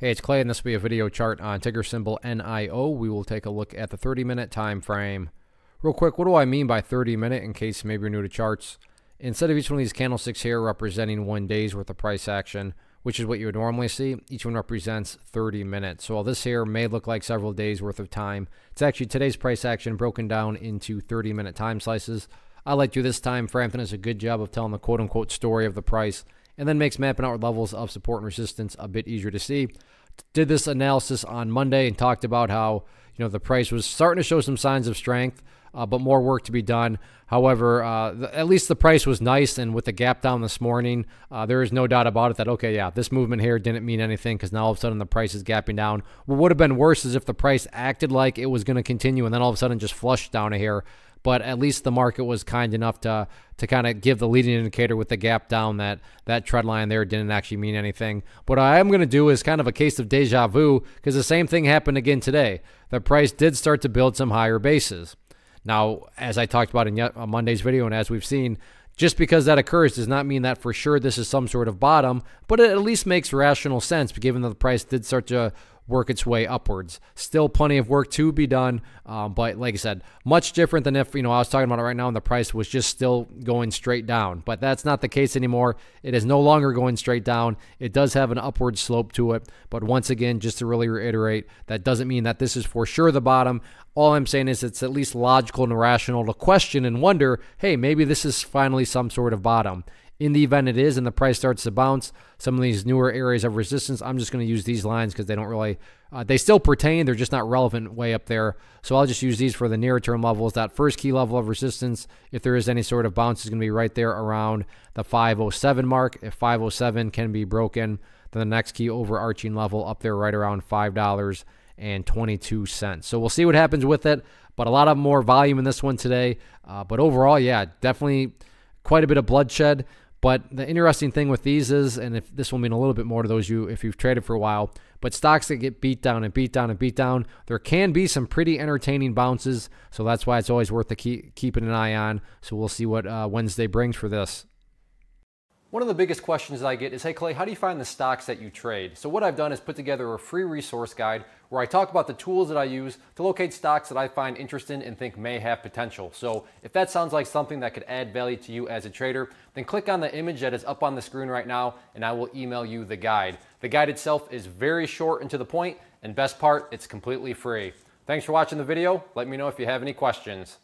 Hey, it's Clay, and this will be a video chart on ticker symbol NIO. We will take a look at the 30-minute time frame. Real quick, what do I mean by 30-minute in case maybe you're new to charts? Instead of each one of these candlesticks here representing 1 day's worth of price action, which is what you would normally see, each one represents 30 minutes. So while this here may look like several days worth of time, it's actually today's price action broken down into 30-minute time slices. I like to do this time frame. It does a good job of telling the quote-unquote story of the price, and then makes mapping out levels of support and resistance a bit easier to see. Did this analysis on Monday and talked about how the price was starting to show some signs of strength, but more work to be done. However, at least the price was nice, and with the gap down this morning, there is no doubt about it that, okay, yeah, this movement here didn't mean anything because now all of a sudden the price is gapping down. What would have been worse is if the price acted like it was going to continue and then all of a sudden just flushed down here. But at least the market was kind enough to kind of give the leading indicator with the gap down that trend line there didn't actually mean anything. What I am going to do is kind of a case of deja vu, because the same thing happened again today. The price did start to build some higher bases. Now, as I talked about in Monday's video, and as we've seen, just because that occurs does not mean that for sure this is some sort of bottom, but it at least makes rational sense given that the price did start to work its way upwards. Still plenty of work to be done, but like I said, much different than if I was talking about it right now and the price was just still going straight down. But that's not the case anymore. It is no longer going straight down. It does have an upward slope to it, but once again, just to really reiterate, that doesn't mean that this is for sure the bottom. All I'm saying is it's at least logical and rational to question and wonder, hey, maybe this is finally some sort of bottom. In the event it is and the price starts to bounce, some of these newer areas of resistance, I'm just going to use these lines because they don't really, they still pertain. They're just not relevant way up there. So I'll just use these for the nearer term levels. That first key level of resistance, if there is any sort of bounce, is going to be right there around the 507 mark. If 507 can be broken, then the next key overarching level up there right around $5.22. So we'll see what happens with it, but a lot of more volume in this one today. But overall, yeah, definitely quite a bit of bloodshed. But the interesting thing with these is, and if this will mean a little bit more to those if you've traded for a while, but stocks that get beat down and beat down and beat down, there can be some pretty entertaining bounces. So that's why it's always worth keeping an eye on. So we'll see what Wednesday brings for this. One of the biggest questions I get is, hey Clay, how do you find the stocks that you trade? So what I've done is put together a free resource guide where I talk about the tools that I use to locate stocks that I find interesting and think may have potential. So if that sounds like something that could add value to you as a trader, then click on the image that is up on the screen right now and I will email you the guide. The guide itself is very short and to the point, and best part, it's completely free. Thanks for watching the video. Let me know if you have any questions.